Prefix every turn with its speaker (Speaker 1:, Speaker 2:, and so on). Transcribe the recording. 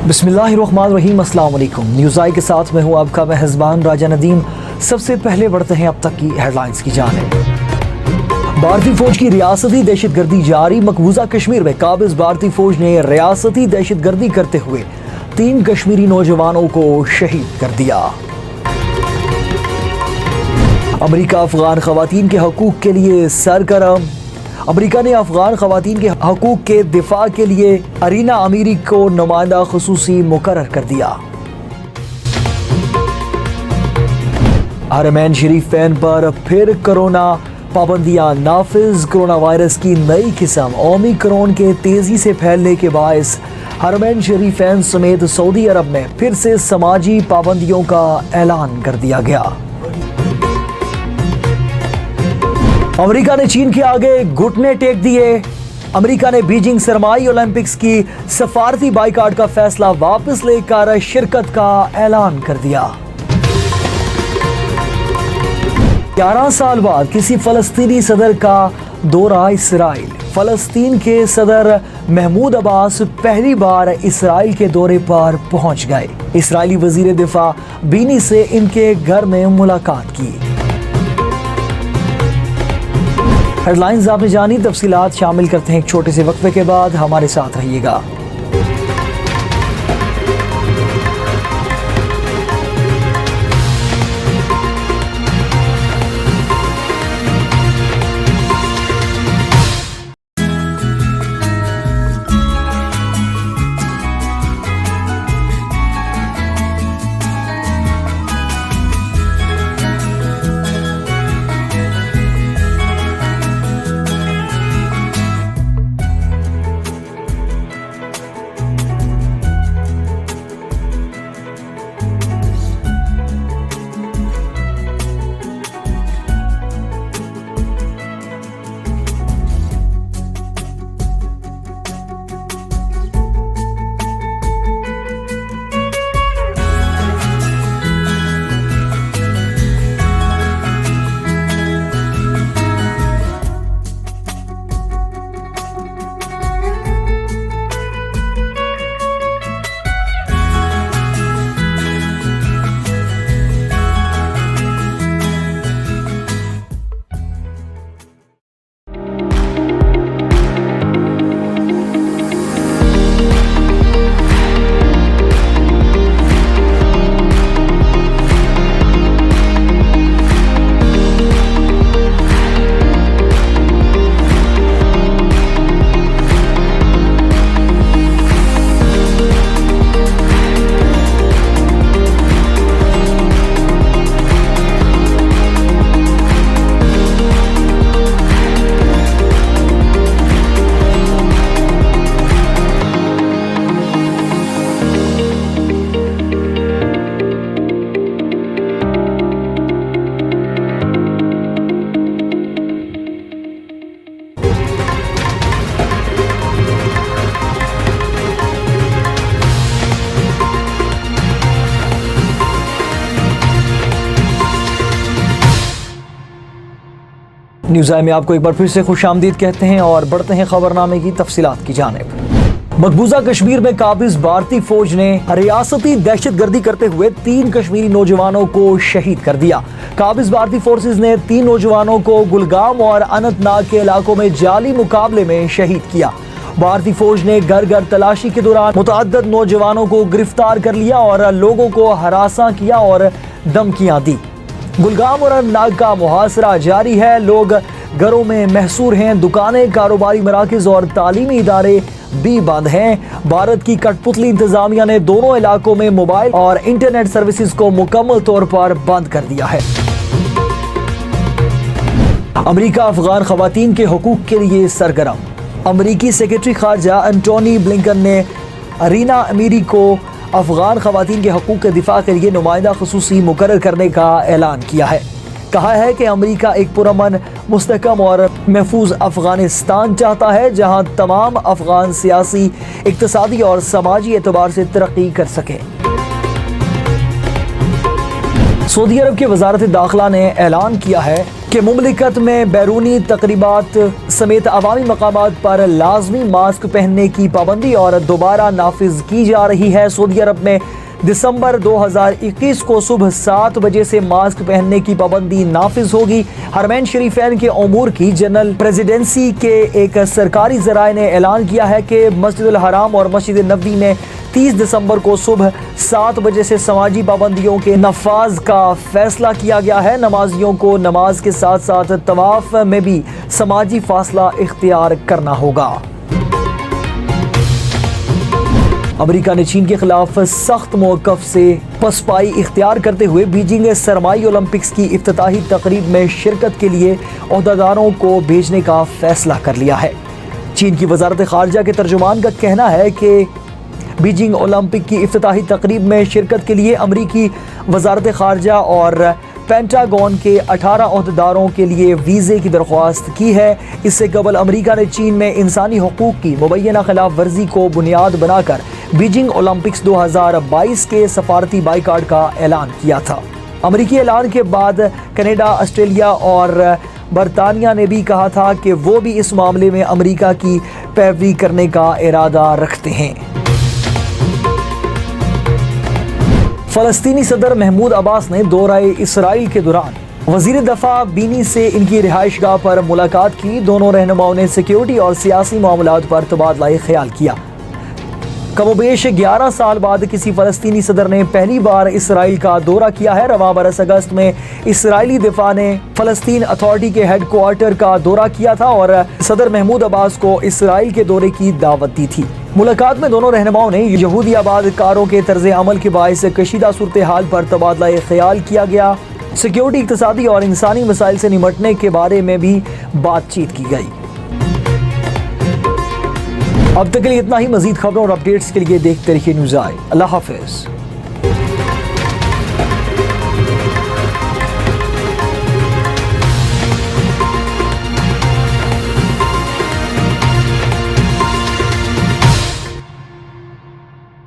Speaker 1: बिस्मिल्लाहिर्रहमानिर्रहीम, अस्सलाम वालेकुम। न्यूज़ आई के साथ मैं हूँ आपका मेहज़बान राजा नदीम। सबसे पहले बढ़ते हैं अब तक की हेडलाइंस की जानिब। भारतीय फौज की रियासती दहशतगर्दी जारी। मकबूजा कश्मीर में काबिज भारतीय फौज ने रियासती दहशतगर्दी करते हुए 3 कश्मीरी नौजवानों को शहीद कर दिया। अमेरिका अफगान खवातीन के हकूक़ के लिए सरगर्म। अमेरिका ने अफगान खवातीन के हकूक़ के दिफा के लिए अरीना अमीरी को नुमाइंदा खुसूसी मुकर्रर कर दिया। हरमैन शरीफैन पर फिर कोरोना पाबंदियां नाफिज। कोरोना वायरस की नई किस्म ओमिक्रॉन के तेजी से फैलने के बायस हरमैन शरीफैन समेत सऊदी अरब में फिर से समाजी पाबंदियों का ऐलान कर दिया गया। अमेरिका ने चीन के आगे घुटने टेक दिए। अमेरिका ने बीजिंग सरमाई ओलंपिक्स की सफारती बाइकाट का फैसला वापस लेकर शिरकत का ऐलान कर दिया। 11 साल बाद किसी फलस्तीनी सदर का दौरा इसराइल। फलस्तीन के सदर महमूद अब्बास पहली बार इसराइल के दौरे पर पहुंच गए। इसराइली वजीर दिफा बीनी से इनके घर में मुलाकात की। हेडलाइंस आपने जानी, तफसीलात शामिल करते हैं एक छोटे से वक्फे के बाद। हमारे साथ रहिएगा। न्यूज़ आई में आपको एक बार फिर से खुशामदीद कहते हैं और बढ़ते हैं खबरनामे की तफसीलात की जानिब। मकबूजा कश्मीर में काबिज भारतीय फौज ने रियासती दहशतगर्दी करते हुए 3 कश्मीरी नौजवानों को शहीद कर दिया। काबिज भारतीय फोर्सेज ने 3 नौजवानों को गुलगाम और अनंतनाग के इलाकों में जाली मुकाबले में शहीद किया। भारतीय फौज ने घर घर तलाशी के दौरान मुतअद्दिद नौजवानों को गिरफ्तार कर लिया और लोगों को हरासा किया और धमकियां दी। गुलगाम और अनंतनाग का मुहासरा जारी है। लोग घरों में महसूर हैं। दुकानें, कारोबारी मराकज़ और तालीमी इदारे भी बंद हैं। भारत की कठपुतली इंतजामिया ने दोनों इलाकों में मोबाइल और इंटरनेट सर्विसेज को मुकम्मल तौर पर बंद कर दिया है। अमेरिका अफगान खवातीन के हकूक़ के लिए सरगर्म। अमेरिकी सेक्रेटरी खारजा एंटोनी ब्लिंकन ने अरीना अमीरी को अफगान खवातीन के हकूक़ के दिफा के लिए नुमाइंदा खुसूसी मुकर्रर करने का ऐलान किया है। कहा है कि अमेरिका एक पुरअमन, मुस्तहकम और महफूज अफगानिस्तान चाहता है जहां तमाम अफगान सियासी, इक्तिसादी और समाजी एतबार से तरक्की कर सके। सऊदी अरब की वजारत दाखिला ने ऐलान किया है کہ مملکت میں بیرونی تقریبات سمیت عوامی مقامات پر لازمی ماسک پہننے کی پابندی اور دوبارہ نافذ کی جا رہی ہے۔ سعودی عرب میں دسمبر 2021 کو صبح 7 بجے سے ماسک پہننے کی پابندی نافذ ہوگی۔ حرمین شریفین کے امور کی جنرل پریزیڈنسی کے ایک سرکاری ذرائع نے اعلان کیا ہے کہ مسجد الحرام اور مسجد نبوی میں 30 دسمبر کو صبح 7 بجے سے سماجی پابندیوں کے نفاذ کا فیصلہ کیا گیا ہے۔ نمازیوں کو نماز کے ساتھ ساتھ طواف میں بھی سماجی فاصلہ اختیار کرنا ہوگا۔ امریکہ نے چین کے خلاف سخت موقف سے پسپائی اختیار کرتے ہوئے بیجنگ سرمائی اولمپکس کی افتتاحی تقریب میں شرکت کے لیے عہدیداروں کو بھیجنے کا فیصلہ کر لیا ہے۔ چین کی وزارت خارجہ کے ترجمان کا کہنا ہے کہ بیجنگ اولمپک کی افتتاحی تقریب میں شرکت کے لیے امریکی وزارت خارجہ اور پینٹاگون کے 18 عہدیداروں کے لیے ویزے کی درخواست کی ہے۔ اس سے قبل امریکہ نے چین میں انسانی حقوق کی مبینہ خلاف ورزی کو بنیاد بنا کر بیجنگ اولمپکس 2022 کے سفارتی بائیکاٹ کا اعلان کیا تھا۔ امریکی اعلان کے بعد کینیڈا، آسٹریلیا اور برطانیہ نے بھی کہا تھا کہ وہ بھی اس معاملے میں امریکہ کی پیروی کرنے کا ارادہ رکھتے ہیں۔ فلسطینی صدر محمود عباس نے دورہ اسرائیل کے دوران وزیر دفاع بینی سے ان کی رہائش گاہ پر ملاقات کی۔ دونوں رہنماؤں نے سیکیورٹی اور سیاسی معاملات پر تبادلہ خیال کیا۔ کم و بیش 11 سال بعد کسی فلسطینی صدر نے پہلی بار اسرائیل کا دورہ کیا ہے۔ رواں برس اگست میں اسرائیلی دفاع نے فلسطین اتھارٹی کے ہیڈ کوارٹر کا دورہ کیا تھا اور صدر محمود عباس کو اسرائیل کے دورے کی دعوت دی تھی۔ ملاقات میں دونوں رہنماؤں نے یہودی آباد کاروں کے طرز عمل کے باعث کشیدہ صورتحال پر تبادلہ خیال کیا گیا۔ سیکیورٹی، اقتصادی اور انسانی مسائل سے نمٹنے کے بارے میں بھی بات چیت کی گئی۔ اب تک کے لیے اتنا ہی۔ مزید خبروں اور اپڈیٹس کے لیے دیکھتے رہیے نیوز آئی۔ اللہ حافظ۔